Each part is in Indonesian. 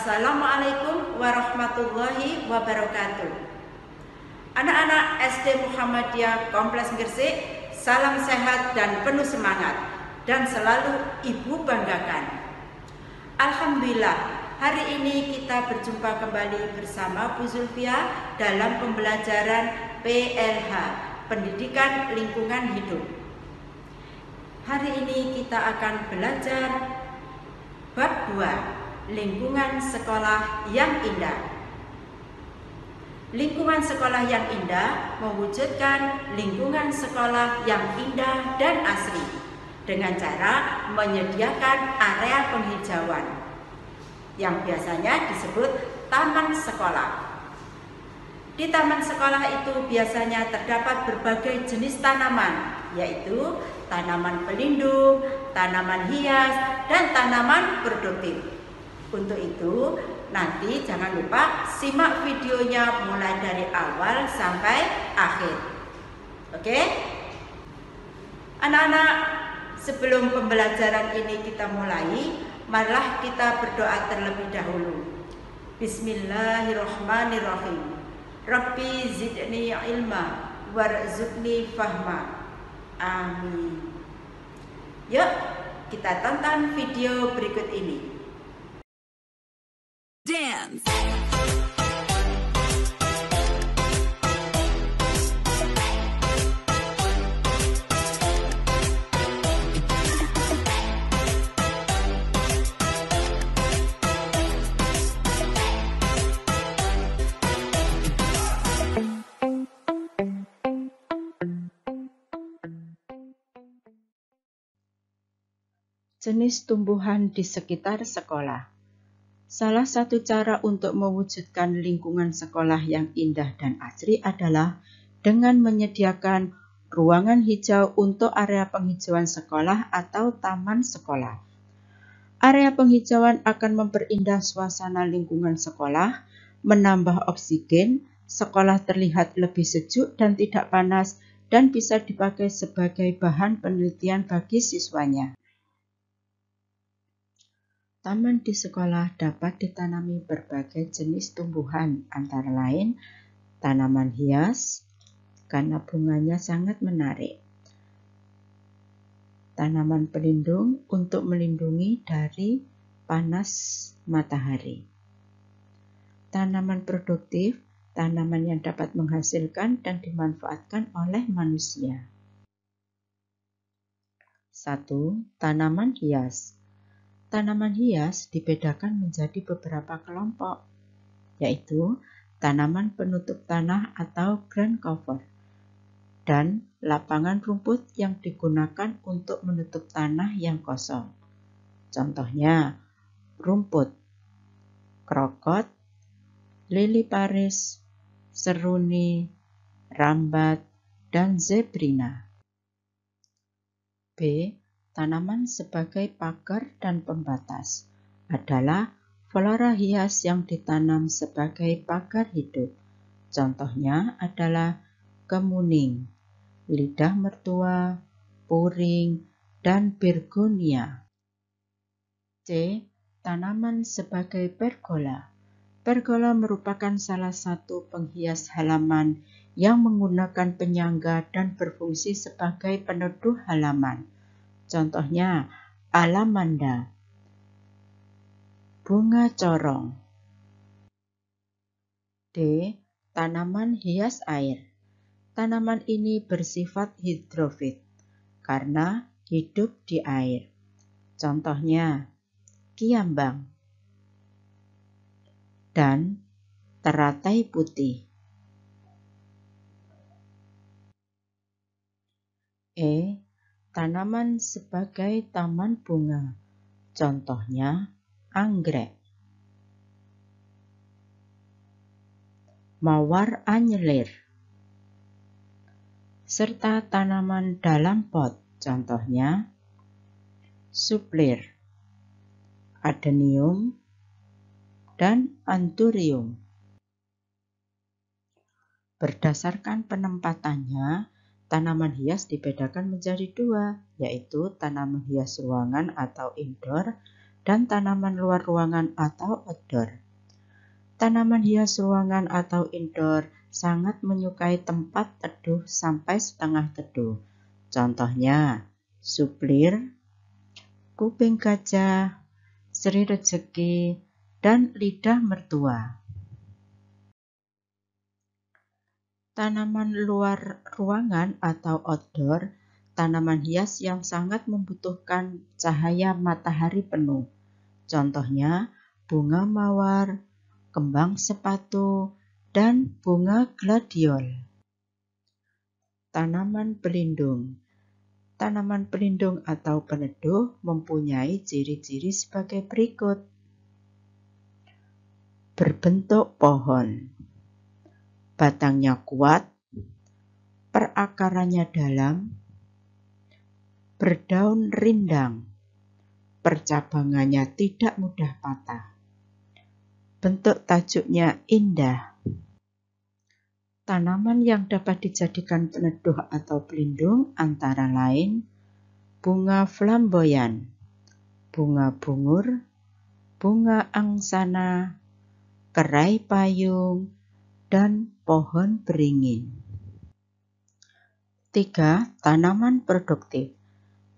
Assalamualaikum warahmatullahi wabarakatuh. Anak-anak SD Muhammadiyah Kompleks Gresik, salam sehat dan penuh semangat dan selalu Ibu banggakan. Alhamdulillah, hari ini kita berjumpa kembali bersama Bu Zulfia dalam pembelajaran PLH, Pendidikan Lingkungan Hidup. Hari ini kita akan belajar bab 2, lingkungan sekolah yang indah. Lingkungan sekolah yang indah mewujudkan lingkungan sekolah yang indah dan asri dengan cara menyediakan area penghijauan yang biasanya disebut taman sekolah. Di taman sekolah itu biasanya terdapat berbagai jenis tanaman, yaitu tanaman pelindung, tanaman hias, dan tanaman produktif. Untuk itu, nanti jangan lupa simak videonya mulai dari awal sampai akhir. Oke? Anak-anak, sebelum pembelajaran ini kita mulai, marilah kita berdoa terlebih dahulu. Bismillahirrahmanirrahim. Rabbi zidni ilma warzuqni fahma. Amin. Yuk, kita tonton video berikut ini. Dance. Jenis tumbuhan di sekitar sekolah. Salah satu cara untuk mewujudkan lingkungan sekolah yang indah dan asri adalah dengan menyediakan ruangan hijau untuk area penghijauan sekolah atau taman sekolah. Area penghijauan akan memperindah suasana lingkungan sekolah, menambah oksigen, sekolah terlihat lebih sejuk dan tidak panas, dan bisa dipakai sebagai bahan penelitian bagi siswanya. Taman di sekolah dapat ditanami berbagai jenis tumbuhan, antara lain tanaman hias, karena bunganya sangat menarik. Tanaman pelindung untuk melindungi dari panas matahari. Tanaman produktif, tanaman yang dapat menghasilkan dan dimanfaatkan oleh manusia. 1. Tanaman hias. Tanaman hias dibedakan menjadi beberapa kelompok, yaitu tanaman penutup tanah atau ground cover, dan lapangan rumput yang digunakan untuk menutup tanah yang kosong. Contohnya, rumput, krokot, lili Paris, seruni, rambat, dan zebrina. B. Tanaman sebagai pagar dan pembatas adalah flora hias yang ditanam sebagai pagar hidup. Contohnya adalah kemuning, lidah mertua, puring, dan begonia. C. Tanaman sebagai pergola. Pergola merupakan salah satu penghias halaman yang menggunakan penyangga dan berfungsi sebagai peneduh halaman. Contohnya, alamanda, bunga corong. D. Tanaman hias air. Tanaman ini bersifat hidrofit karena hidup di air. Contohnya, kiambang dan teratai putih. E. Tanaman sebagai taman bunga, contohnya anggrek, mawar anyelir, serta tanaman dalam pot, contohnya suplir, adenium, dan anthurium. Berdasarkan penempatannya, tanaman hias dibedakan menjadi dua, yaitu tanaman hias ruangan atau indoor dan tanaman luar ruangan atau outdoor. Tanaman hias ruangan atau indoor sangat menyukai tempat teduh sampai setengah teduh. Contohnya, suplir, kuping gajah, seri rejeki, dan lidah mertua. Tanaman luar ruangan atau outdoor, tanaman hias yang sangat membutuhkan cahaya matahari penuh. Contohnya, bunga mawar, kembang sepatu, dan bunga gladiol. Tanaman pelindung. Tanaman pelindung atau peneduh mempunyai ciri-ciri sebagai berikut. Berbentuk pohon. Batangnya kuat, perakarannya dalam, berdaun rindang, percabangannya tidak mudah patah. Bentuk tajuknya indah. Tanaman yang dapat dijadikan peneduh atau pelindung antara lain bunga flamboyan, bunga bungur, bunga angsana, kerai payung, dan pohon beringin. 3. Tanaman produktif.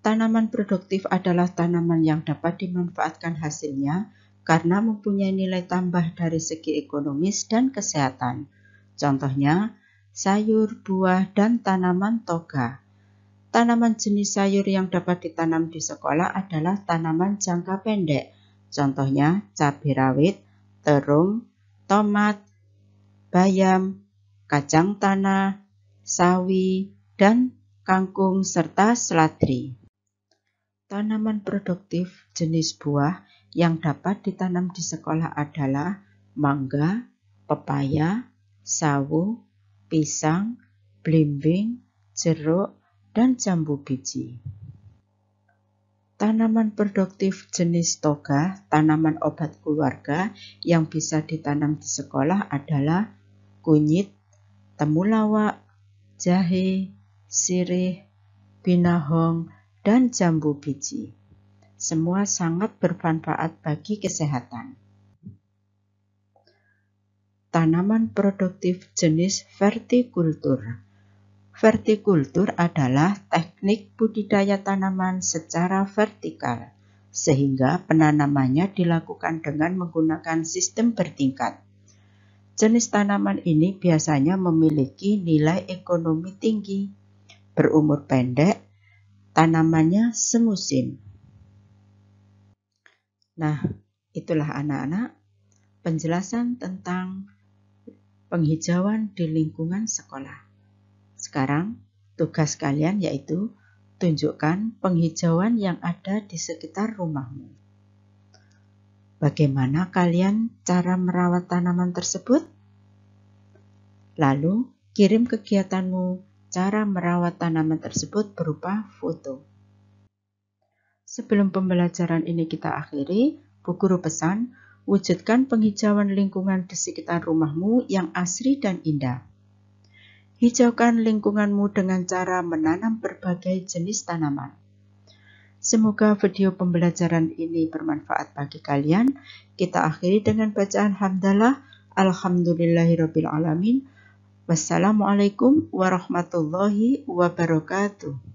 Tanaman produktif adalah tanaman yang dapat dimanfaatkan hasilnya karena mempunyai nilai tambah dari segi ekonomis dan kesehatan. Contohnya, sayur, buah, dan tanaman toga. Tanaman jenis sayur yang dapat ditanam di sekolah adalah tanaman jangka pendek. Contohnya, cabai rawit, terung, tomat, bayam, kacang tanah, sawi, dan kangkung serta seledri. Tanaman produktif jenis buah yang dapat ditanam di sekolah adalah mangga, pepaya, sawo, pisang, belimbing, jeruk, dan jambu biji. Tanaman produktif jenis toga, tanaman obat keluarga yang bisa ditanam di sekolah adalah kunyit, temulawak, jahe, sirih, binahong, dan jambu biji. Semua sangat bermanfaat bagi kesehatan. Tanaman produktif jenis vertikultur. Vertikultur adalah teknik budidaya tanaman secara vertikal, sehingga penanamannya dilakukan dengan menggunakan sistem bertingkat. Jenis tanaman ini biasanya memiliki nilai ekonomi tinggi, berumur pendek, tanamannya semusim. Nah, itulah anak-anak penjelasan tentang penghijauan di lingkungan sekolah. Sekarang, tugas kalian yaitu tunjukkan penghijauan yang ada di sekitar rumahmu. Bagaimana kalian cara merawat tanaman tersebut? Lalu, kirim kegiatanmu cara merawat tanaman tersebut berupa foto. Sebelum pembelajaran ini kita akhiri, Bu Guru pesan, wujudkan penghijauan lingkungan di sekitar rumahmu yang asri dan indah. Hijaukan lingkunganmu dengan cara menanam berbagai jenis tanaman. Semoga video pembelajaran ini bermanfaat bagi kalian. Kita akhiri dengan bacaan hamdalah. Alhamdulillahirabbil alamin. Wassalamualaikum warahmatullahi wabarakatuh.